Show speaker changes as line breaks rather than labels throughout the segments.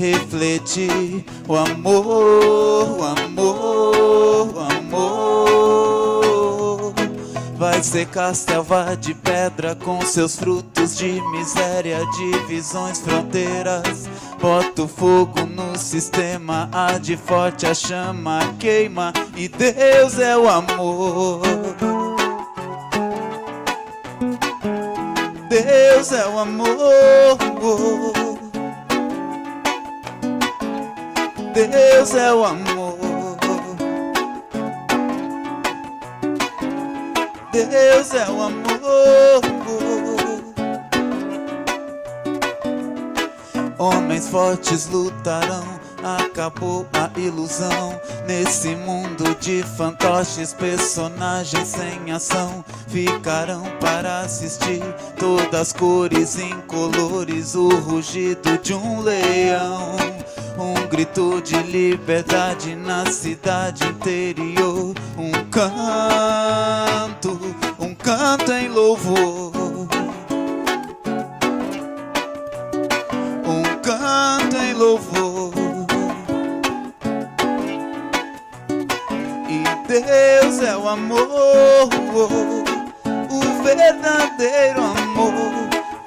refletir o amor, o amor, o amor. Vai secar a selva de pedra com seus frutos de miséria, divisões, fronteiras. Bota o fogo no sistema, arde forte a chama, queima, e Deus é o amor. Deus é o amor. Deus é o amor. Deus é o amor. Homens fortes lutarão, acabou a ilusão. Nesse mundo de fantoches, personagens sem ação ficarão para assistir todas cores incolores, o rugido de um leão. Um grito de liberdade na cidade interior. Um canto em louvor. Um canto em louvor. E Deus é o amor, o verdadeiro amor.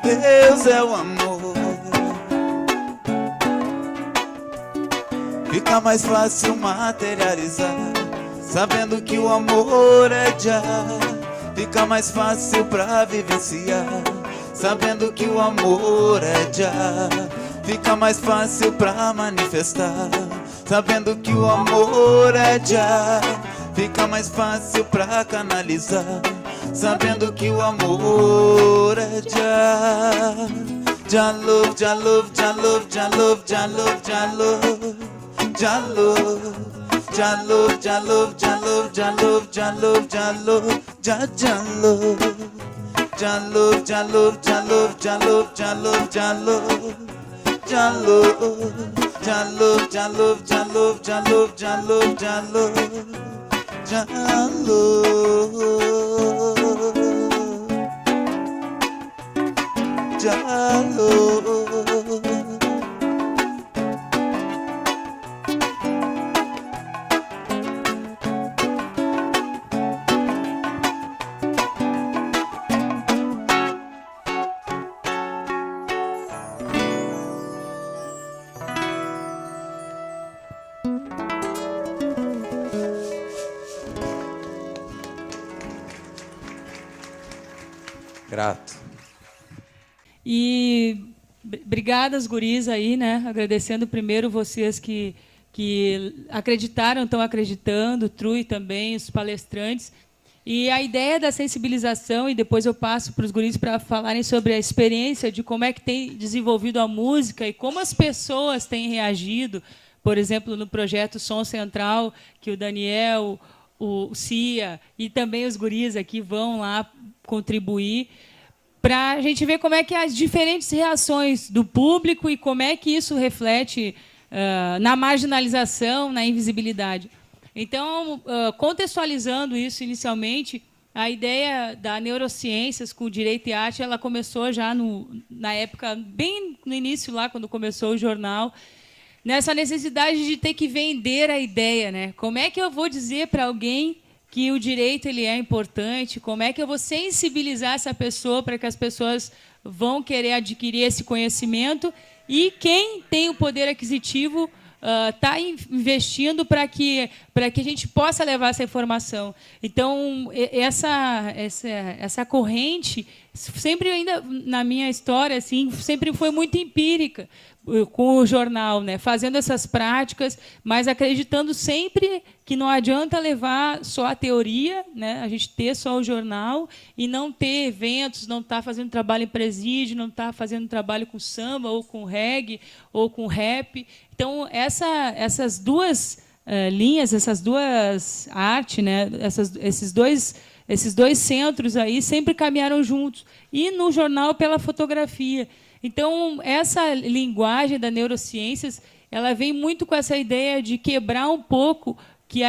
Deus é o amor. Fica mais fácil materializar, sabendo que o amor é já. Fica mais fácil pra vivenciar, sabendo que o amor é já. Fica mais fácil pra manifestar, sabendo que o amor é já. Fica mais fácil pra canalizar, sabendo que o amor é já. Já love, já love, já love, já love, já love, já love. Já love, já love, já love, já love, já love, já love, já love, já love. Já love, já love, já love, já love, já love, já love. Já love, já love, já love, já love, já love, já love, já love. Já love. Já love.
Grato.
E obrigadas, guris, aí, né? Agradecendo primeiro vocês que acreditaram, estão acreditando, Trui também, os palestrantes. E a ideia da sensibilização, e depois eu passo para os guris para falarem sobre a experiência de como é que tem desenvolvido a música e como as pessoas têm reagido, por exemplo, no projeto Som Central, que o Daniel, o Cia e também os guris aqui vão lá contribuir, para a gente ver como é que as diferentes reações do público e como é que isso reflete na marginalização, na invisibilidade. Então, contextualizando isso inicialmente, a ideia da neurociências com direito e arte, ela começou já na época, bem no início, lá quando começou o jornal, nessa necessidade de ter que vender a ideia, né? Como é que eu vou dizer para alguém que o direito ele é importante? Como é que eu vou sensibilizar essa pessoa para que as pessoas vão querer adquirir esse conhecimento? E quem tem o poder aquisitivo está investindo para que a gente possa levar essa informação. Então, essa corrente, sempre ainda na minha história, assim, sempre foi muito empírica com o jornal, né? Fazendo essas práticas, mas acreditando sempre que não adianta levar só a teoria, né? A gente ter só o jornal e não ter eventos, não estar fazendo trabalho em presídio, não estar fazendo trabalho com samba, ou com reggae, ou com rap. Então, essas duas linhas, essas duas artes, né? Esses dois centros aí sempre caminharam juntos. E no jornal, pela fotografia. Então, essa linguagem da neurociências, ela vem muito com essa ideia de quebrar um pouco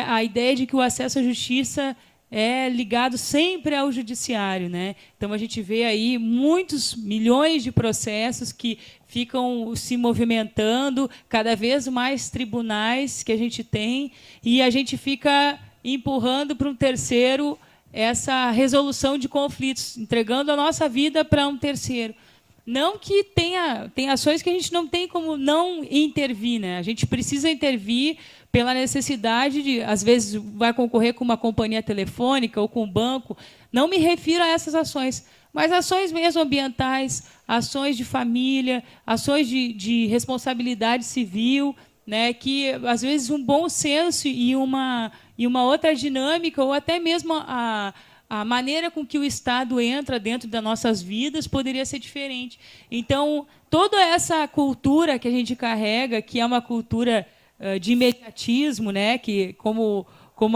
a ideia de que o acesso à justiça é ligado sempre ao judiciário, né? Então a gente vê aí muitos milhões de processos que ficam se movimentando, cada vez mais tribunais que a gente tem, e a gente fica empurrando para um terceiro essa resolução de conflitos, entregando a nossa vida para um terceiro. Não que tem ações que a gente não tem como não intervir, né? A gente precisa intervir pela necessidade de, às vezes, vai concorrer com uma companhia telefônica ou com um banco. Não me refiro a essas ações, mas ações mesmo ambientais, ações de família, ações de responsabilidade civil, né? Que, às vezes, um bom senso e uma outra dinâmica, ou até mesmo a maneira com que o Estado entra dentro das nossas vidas poderia ser diferente. Então, toda essa cultura que a gente carrega, que é uma cultura de imediatismo, né, que, como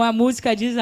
a música diz,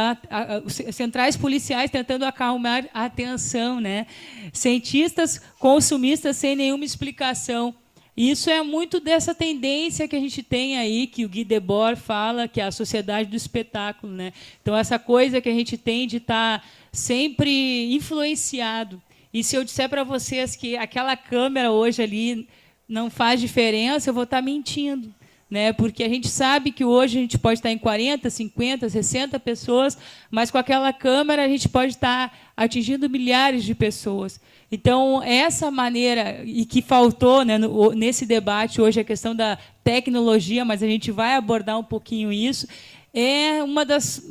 centrais policiais tentando acalmar a tensão, né, cientistas consumistas sem nenhuma explicação. Isso é muito dessa tendência que a gente tem aí, que o Guy Debord fala, que é a sociedade do espetáculo, né? Então, essa coisa que a gente tem de estar sempre influenciado. E se eu disser para vocês que aquela câmera hoje ali não faz diferença, eu vou estar mentindo, né? Porque a gente sabe que hoje a gente pode estar em 40, 50, 60 pessoas, mas com aquela câmera a gente pode estar atingindo milhares de pessoas. Então, essa maneira, e que faltou, né, nesse debate hoje, a questão da tecnologia, mas a gente vai abordar um pouquinho isso, é uma das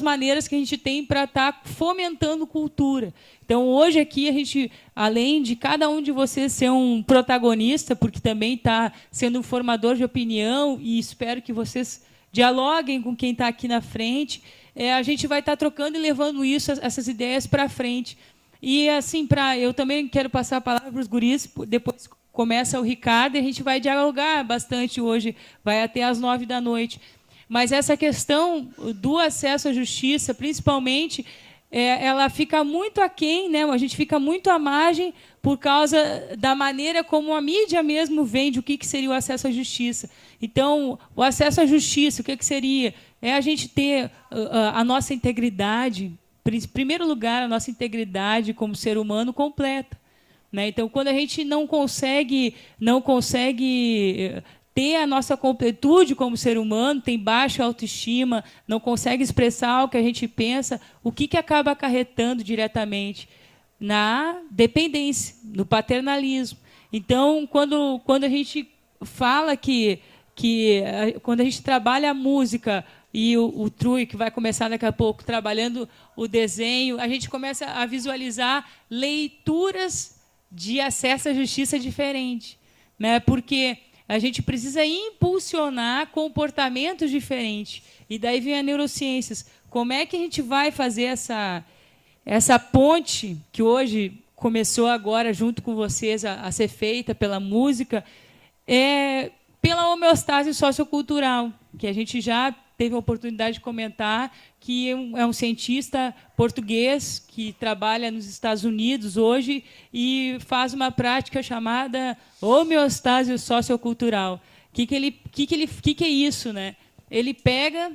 maneiras que a gente tem para estar fomentando cultura. Então, hoje aqui, a gente, além de cada um de vocês ser um protagonista, porque também está sendo um formador de opinião, e espero que vocês dialoguem com quem está aqui na frente, a gente vai estar trocando e levando essas ideias para frente. E, assim, eu também quero passar a palavra para os guris, depois começa o Ricardo, e a gente vai dialogar bastante hoje, vai até às 9h. Mas essa questão do acesso à justiça, principalmente, ela fica muito aquém, né? A gente fica muito à margem por causa da maneira como a mídia mesmo vende o que seria o acesso à justiça. Então, o acesso à justiça, o que seria? É a gente ter a nossa integridade, em primeiro lugar, a nossa integridade como ser humano completa, né? Então, quando a gente não consegue ter a nossa completude como ser humano, tem baixa autoestima, não consegue expressar o que a gente pensa, o que acaba acarretando diretamente? Na dependência, no paternalismo. Então, quando a gente fala quando a gente trabalha a música, e o Trui, que vai começar daqui a pouco, trabalhando o desenho, a gente começa a visualizar leituras de acesso à justiça diferente, né? Porque a gente precisa impulsionar comportamentos diferentes. E daí vem a neurociências. Como é que a gente vai fazer essa ponte, que hoje começou agora, junto com vocês, a ser feita pela música, pela homeostase sociocultural, que a gente já teve a oportunidade de comentar, que é um cientista português que trabalha nos Estados Unidos hoje e faz uma prática chamada homeostase sociocultural. Que é isso, né? Ele pega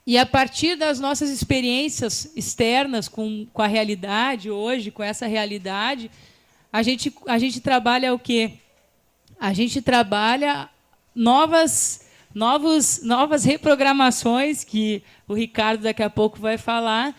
e, a partir das nossas experiências externas com a realidade hoje, com essa realidade, a gente trabalha o quê? A gente trabalha novas reprogramações, que o Ricardo daqui a pouco vai falar,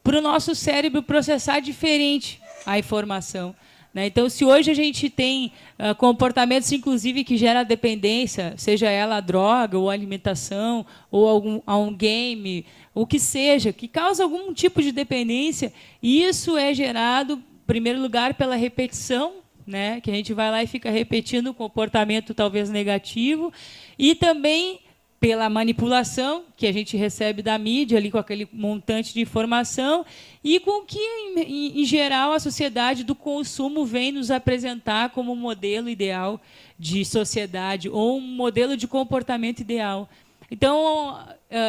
para o nosso cérebro processar diferente a informação, né? Então, se hoje a gente tem comportamentos, inclusive, que geram dependência, seja ela a droga, ou a alimentação, ou um game, o que seja, que causa algum tipo de dependência, isso é gerado, em primeiro lugar, pela repetição, né? Que a gente vai lá e fica repetindo um comportamento talvez negativo, e também pela manipulação que a gente recebe da mídia, ali com aquele montante de informação, e com que, em geral, a sociedade do consumo vem nos apresentar como um modelo ideal de sociedade, ou um modelo de comportamento ideal. Então,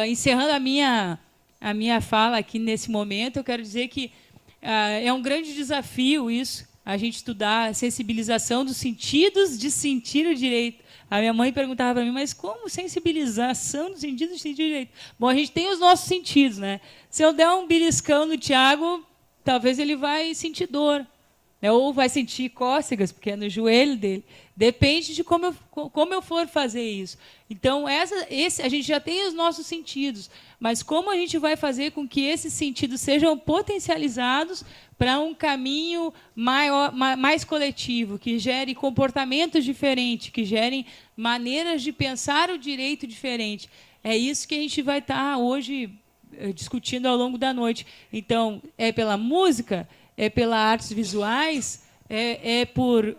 encerrando a minha fala aqui nesse momento, eu quero dizer que é um grande desafio isso, a gente estudar a sensibilização dos sentidos de sentir o direito. A minha mãe perguntava para mim, mas como sensibilização dos sentidos de sentir o direito? Bom, a gente tem os nossos sentidos, né? Se eu der um beliscão no Tiago, talvez ele vai sentir dor, né? Ou vai sentir cócegas, porque é no joelho dele. Depende de como eu for fazer isso. Então, a gente já tem os nossos sentidos, mas como a gente vai fazer com que esses sentidos sejam potencializados para um caminho mais coletivo, que gere comportamentos diferentes, que gerem maneiras de pensar o direito diferente. É isso que a gente vai estar hoje discutindo ao longo da noite. Então, é pela música, é pelas artes visuais, é por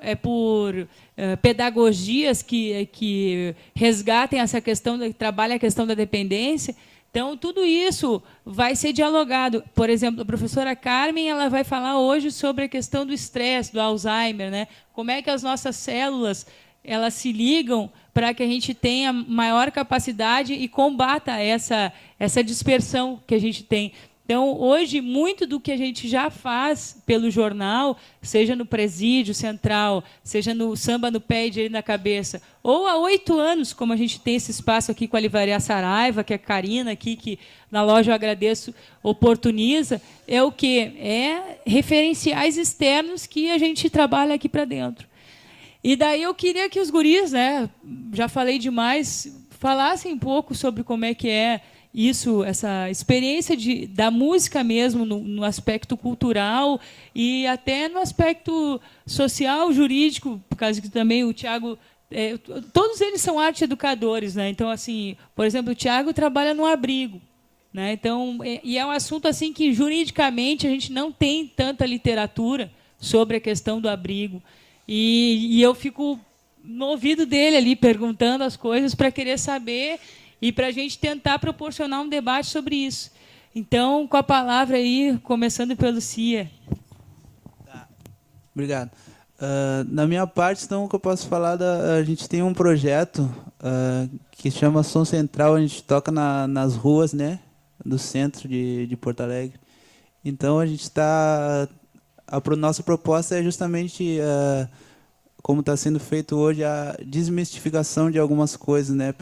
pedagogias que resgatem essa questão, trabalhem a questão da dependência. Então, tudo isso vai ser dialogado. Por exemplo, a professora Carmen ela vai falar hoje sobre a questão do estresse, do Alzheimer, né? Como é que as nossas células elas se ligam para que a gente tenha maior capacidade e combata essa dispersão que a gente tem. Então, hoje, muito do que a gente já faz pelo jornal, seja no Presídio Central, seja no Samba no Pé e Direito na Cabeça, ou há 8 anos, como a gente tem esse espaço aqui com a Livraria Saraiva, que é a Karina aqui, que na loja eu agradeço, oportuniza, é o quê? É referenciais externos que a gente trabalha aqui para dentro. E daí eu queria que os guris, né, já falei demais, falassem um pouco sobre como é que é isso, essa experiência da música mesmo, no aspecto cultural e até no aspecto social, jurídico, por causa que também o Tiago... todos eles são arte educadores, né? Então, assim, por exemplo, o Tiago trabalha no abrigo, né? Então, e é um assunto assim que, juridicamente, a gente não tem tanta literatura sobre a questão do abrigo. E eu fico no ouvido dele ali, perguntando as coisas para querer saber... e para a gente tentar proporcionar um debate sobre isso. Então, com a palavra aí, começando pelo Cia.
Tá. Obrigado. Na minha parte, então, o que eu posso falar, a gente tem um projeto que chama Som Central, a gente toca nas ruas, né, do centro de Porto Alegre. Então, a gente está... A nossa proposta é justamente, como está sendo feito hoje, a desmistificação de algumas coisas, né,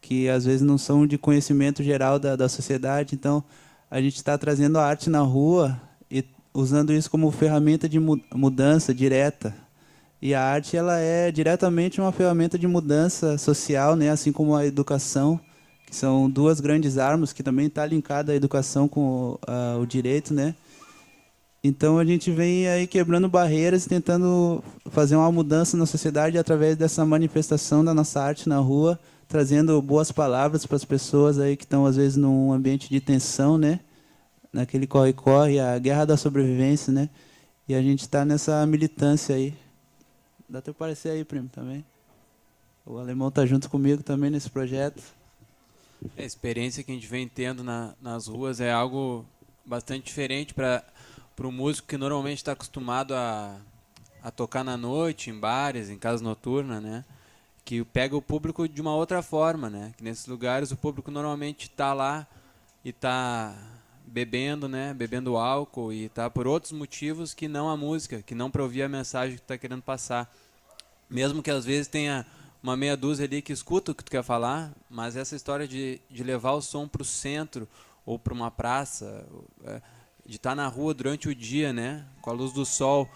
que às vezes não são de conhecimento geral da sociedade. Então, a gente está trazendo a arte na rua e usando isso como ferramenta de mudança direta. E a arte ela é diretamente uma ferramenta de mudança social, né? Assim como a educação, que são duas grandes armas, que também está linkada à educação com o direito, né? Então, a gente vem aí quebrando barreiras, tentando fazer uma mudança na sociedade através dessa manifestação da nossa arte na rua, trazendo boas palavras para as pessoas aí que estão, às vezes, num ambiente de tensão, né? Naquele corre-corre, a guerra da sobrevivência, né? E a gente está nessa militância aí. Dá teu parecer aí, primo, também. O alemão está junto comigo também nesse projeto.
A experiência que a gente vem tendo nas ruas é algo bastante diferente para o músico que normalmente está acostumado a tocar na noite, em bares, em casa noturna, né? Que pega o público de uma outra forma, né? Que nesses lugares o público normalmente está lá e está bebendo, né? Bebendo álcool e está por outros motivos que não a música, que não para ouvir a mensagem que tu está querendo passar. Mesmo que às vezes tenha uma meia dúzia ali que escuta o que tu quer falar, mas essa história de levar o som para o centro ou para uma praça, de estar na rua durante o dia, né? Com a luz do sol,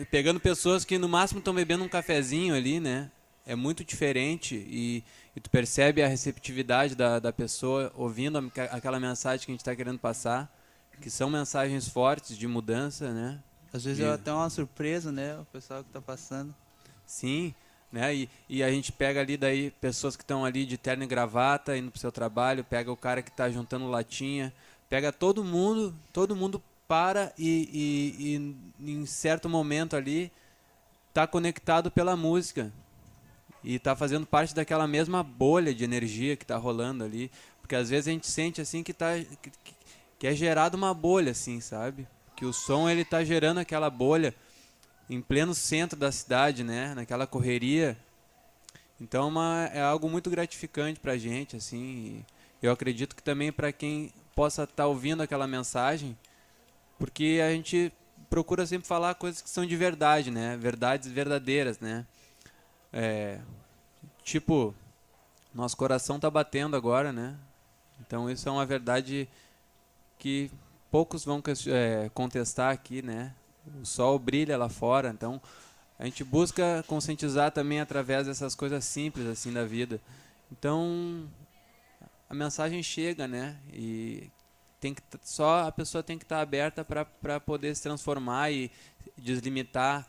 pegando pessoas que no máximo estão bebendo um cafezinho ali, né? É muito diferente e tu percebe a receptividade da pessoa ouvindo aquela mensagem que a gente está querendo passar, que são mensagens fortes de mudança, né?
Às vezes é até uma surpresa, né? O pessoal que está passando.
Sim, né? E a gente pega ali daí pessoas que estão ali de terno e gravata indo para o seu trabalho, pega o cara que está juntando latinha, pega todo mundo para e em certo momento ali está conectado pela música e está fazendo parte daquela mesma bolha de energia que está rolando ali, porque às vezes a gente sente assim que é gerado uma bolha, assim, sabe? Que o som ele está gerando aquela bolha em pleno centro da cidade, né? Naquela correria. Então é algo muito gratificante para a gente, assim. E eu acredito que também para quem possa estar ouvindo aquela mensagem, porque a gente procura sempre falar coisas que são de verdade, né? Verdades verdadeiras, né? Tipo, nosso coração tá batendo agora, né? Então isso é uma verdade que poucos vão contestar aqui, né? O sol brilha lá fora, então a gente busca conscientizar também através dessas coisas simples assim da vida. Então a mensagem chega, né? E só a pessoa tem que estar aberta para poder se transformar e deslimitar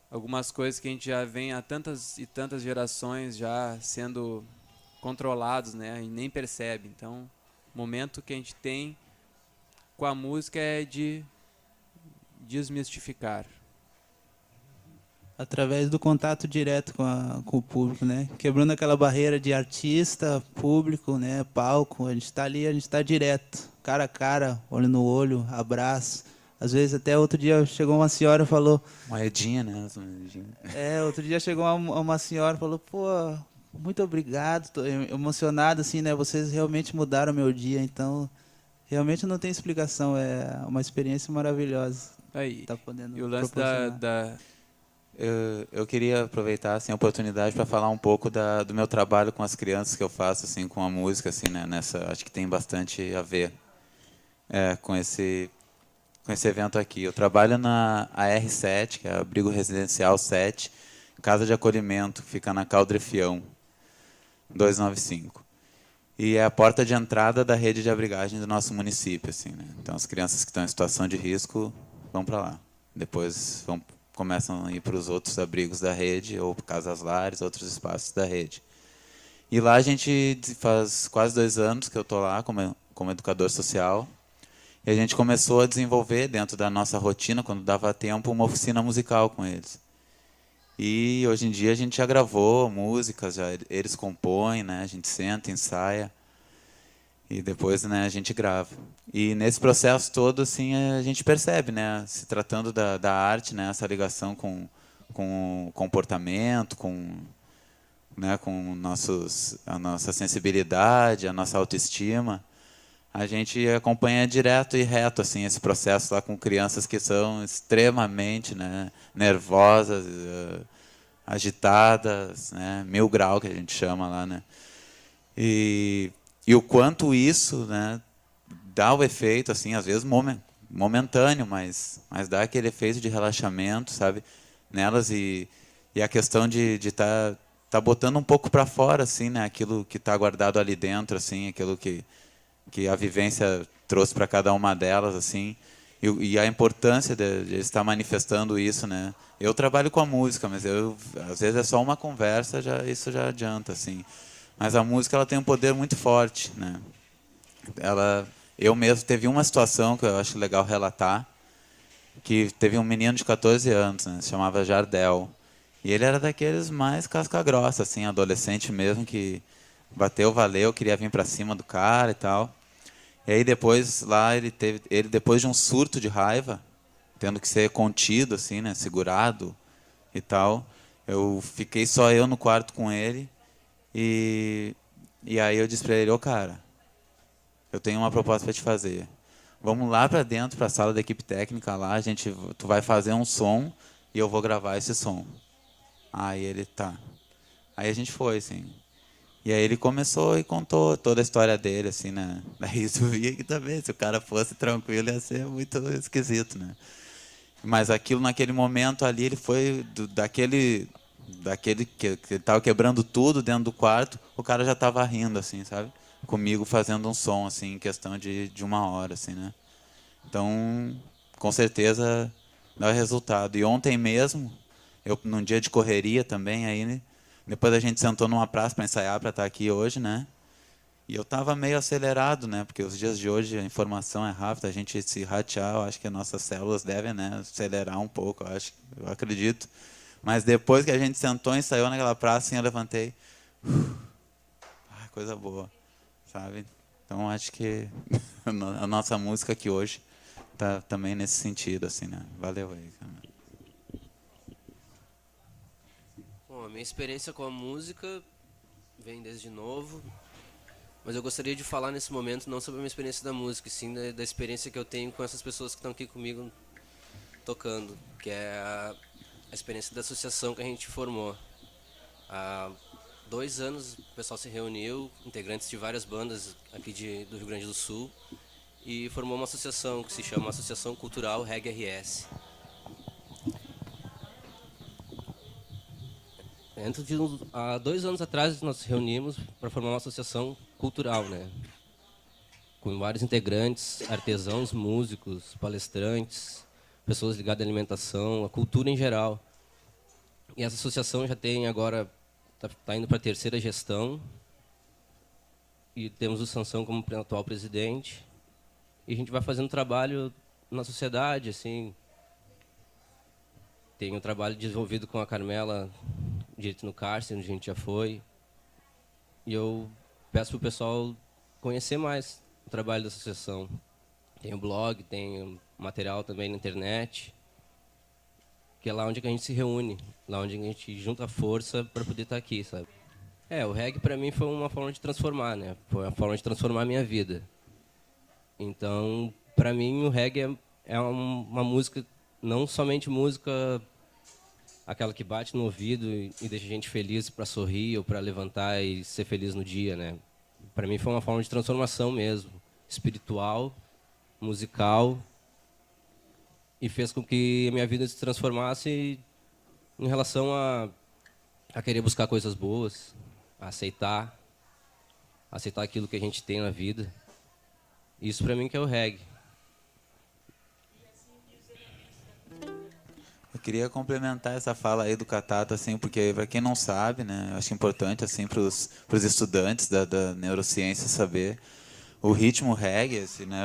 algumas coisas que a gente já vem há tantas e tantas gerações já sendo controlados, né? E nem percebe. Então, o momento que a gente tem com a música é de desmistificar.
Através do contato direto com o público, né? Quebrando aquela barreira de artista, público, né? Palco, a gente está ali, a gente está direto, cara a cara, olho no olho, abraço. Às vezes até outro dia chegou uma senhora e falou...
Moedinha, né? Moedinha.
Outro dia chegou uma senhora e falou, pô, muito obrigado, tô emocionado, assim, né? Vocês realmente mudaram meu dia, então realmente não tem explicação, é uma experiência maravilhosa.
Aí,
Tá podendo
e o lance
Eu queria aproveitar assim, a oportunidade para falar um pouco do meu trabalho com as crianças que eu faço assim, com a música, assim, né? Acho que tem bastante a ver com esse evento aqui. Eu trabalho na AR7, que é Abrigo Residencial 7, Casa de Acolhimento, fica na Caldrefião, 295. E é a porta de entrada da rede de abrigagem do nosso município. Assim, né? Então, as crianças que estão em situação de risco vão para lá. Depois começam a ir para os outros abrigos da rede, ou casas lares, outros espaços da rede. E lá a gente faz quase 2 anos que eu estou lá como educador social. E a gente começou a desenvolver, dentro da nossa rotina, quando dava tempo, uma oficina musical com eles. E hoje em dia a gente já gravou músicas, eles compõem, né? A gente senta, ensaia e depois, né, a gente grava. E nesse processo todo, assim, a gente percebe, né, se tratando da arte, né, essa ligação com o comportamento, né, com a nossa sensibilidade, a nossa autoestima. A gente acompanha direto e reto assim esse processo lá com crianças que são extremamente, né, nervosas, agitadas, né, 1000 grau que a gente chama lá, né, e o quanto isso, né, dá o efeito assim, às vezes momentâneo, mas dá aquele efeito de relaxamento, sabe, nelas e a questão de tá botando um pouco para fora assim, né, aquilo que está guardado ali dentro, assim, aquilo que a vivência trouxe para cada uma delas, assim, e a importância de estar manifestando isso, né? Eu trabalho com a música, mas às vezes é só uma conversa, isso já adianta, assim. Mas a música ela tem um poder muito forte, né? Eu mesmo teve uma situação que eu acho legal relatar, que teve um menino de 14 anos, né? Se chamava Jardel, e ele era daqueles mais casca-grossa, assim, adolescente mesmo que valeu, queria vir para cima do cara e tal. E aí depois lá ele depois de um surto de raiva, tendo que ser contido assim, né, segurado e tal, fiquei só eu no quarto com ele e aí eu disse para ele, cara, eu tenho uma proposta para te fazer. Vamos lá para dentro, para a sala da equipe técnica lá, tu vai fazer um som e eu vou gravar esse som. Aí ele tá. Aí a gente foi assim. E aí ele começou e contou toda a história dele, assim, né? Daí tu via que também, se o cara fosse tranquilo, ia ser muito esquisito, né? Mas naquele momento ali, ele foi daquele que ele estava quebrando tudo dentro do quarto, o cara já estava rindo, assim, sabe? Comigo fazendo um som, assim, em questão de 1 hora, assim, né? Então, com certeza, dá resultado. E ontem mesmo, num dia de correria também, aí, né? Depois a gente sentou numa praça para ensaiar, para estar aqui hoje, né? E eu estava meio acelerado, né? Porque os dias de hoje a informação é rápida, a gente se ratear, eu acho que as nossas células devem, né, acelerar um pouco, eu acredito. Mas depois que a gente sentou e ensaiou naquela praça, assim, eu levantei. Coisa boa, sabe? Então acho que a nossa música aqui hoje tá também nesse sentido, assim, né? Valeu aí, cara.
Bom, a minha experiência com a música vem desde novo, mas eu gostaria de falar nesse momento não sobre a minha experiência da música, e sim da experiência que eu tenho com essas pessoas que estão aqui comigo tocando, que é a experiência da associação que a gente formou. Há 2 anos o pessoal se reuniu, integrantes de várias bandas aqui do Rio Grande do Sul, e formou uma associação que se chama Associação Cultural Reggae RS. Há 2 anos atrás nós nos reunimos para formar uma associação cultural, né? Com vários integrantes, artesãos, músicos, palestrantes, pessoas ligadas à alimentação, à cultura em geral. E essa associação já tem agora, está indo para a 3ª gestão, e temos o Sansão como atual presidente. E a gente vai fazendo trabalho na sociedade, assim. Tem um trabalho desenvolvido com a Carmela, direito no cárcere, onde a gente já foi. E eu peço para o pessoal conhecer mais o trabalho da associação. Tem o blog, tem material também na internet, que é lá onde a gente se reúne, lá onde a gente junta força para poder estar aqui, sabe? O reggae para mim foi uma forma de transformar, né? Foi uma forma de transformar a minha vida. Então, para mim, o reggae é uma música, não somente música aquela que bate no ouvido e deixa a gente feliz para sorrir ou para levantar e ser feliz no dia, né? Para mim foi uma forma de transformação mesmo, espiritual, musical, e fez com que a minha vida se transformasse em relação a querer buscar coisas boas, a aceitar aquilo que a gente tem na vida. Isso para mim que é o reggae.
Eu queria complementar essa fala aí do Catata, assim, porque para quem não sabe, né, eu acho importante assim para os estudantes da neurociência saber o ritmo reggae, assim, né,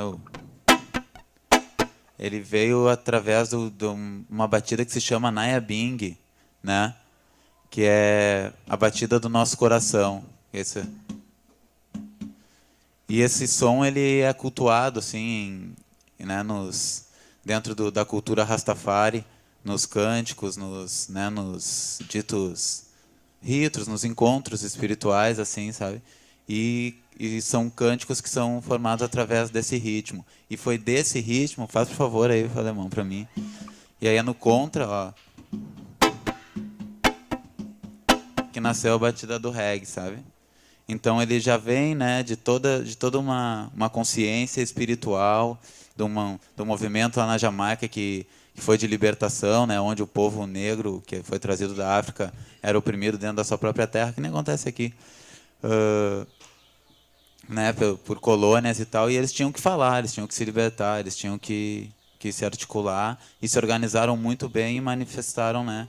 ele veio através de uma batida que se chama Naya Bing, né, que é a batida do nosso coração. E esse som ele é cultuado assim, né, dentro da cultura Rastafari, nos cânticos, nos ditos ritos, nos encontros espirituais, assim, sabe? E são cânticos que são formados através desse ritmo. E foi desse ritmo, faz por favor aí, Alemão, para mim. E aí é no contra, ó, que nasceu a batida do reggae, sabe? Então ele já vem, né, de toda uma consciência espiritual, do movimento lá na Jamaica que foi de libertação, né, onde o povo negro que foi trazido da África era oprimido dentro da sua própria terra, que nem acontece aqui, né, por colônias e tal, e eles tinham que falar, eles tinham que se libertar, eles tinham que se articular, e se organizaram muito bem e manifestaram, né,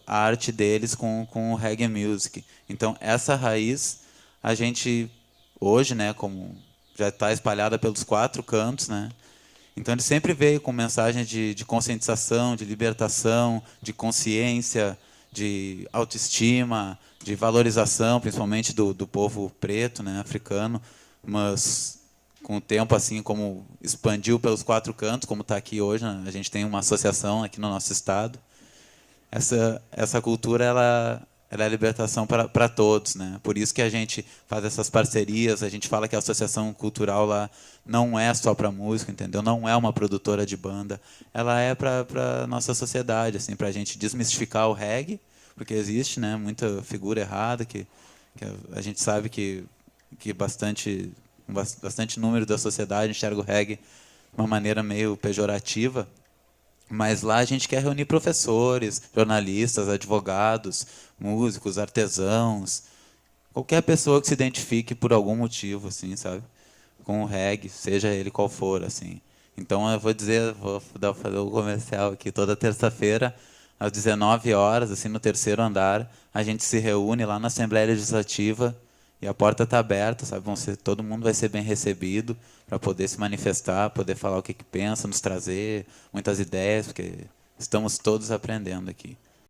a arte deles com o reggae music. Então essa raiz a gente hoje, né, como já está espalhada pelos 4 cantos, né, então ele sempre veio com mensagens de conscientização, de libertação, de consciência, de autoestima, de valorização, principalmente do povo preto, né, africano, mas com o tempo, assim, como expandiu pelos 4 cantos, como está aqui hoje, né, a gente tem uma associação aqui no nosso estado. Essa cultura ela é libertação para todos, né? Por isso que a gente faz essas parcerias, a gente fala que a associação cultural lá não é só para música, entendeu? Não é uma produtora de banda, ela é para a nossa sociedade, assim, para a gente desmistificar o reggae, porque existe, né, muita figura errada que a gente sabe que bastante número da sociedade enxerga o reggae de uma maneira meio pejorativa. Mas lá a gente quer reunir professores, jornalistas, advogados, músicos, artesãos, qualquer pessoa que se identifique por algum motivo, assim, sabe, com o reggae, seja ele qual for, assim. Então eu vou fazer o comercial aqui toda terça-feira às 19 horas, assim, no 3º andar, a gente se reúne lá na Assembleia Legislativa. E a porta está aberta, sabe? Todo mundo vai ser bem recebido para poder se manifestar, poder falar o que pensa, nos trazer muitas ideias, porque estamos todos aprendendo aqui.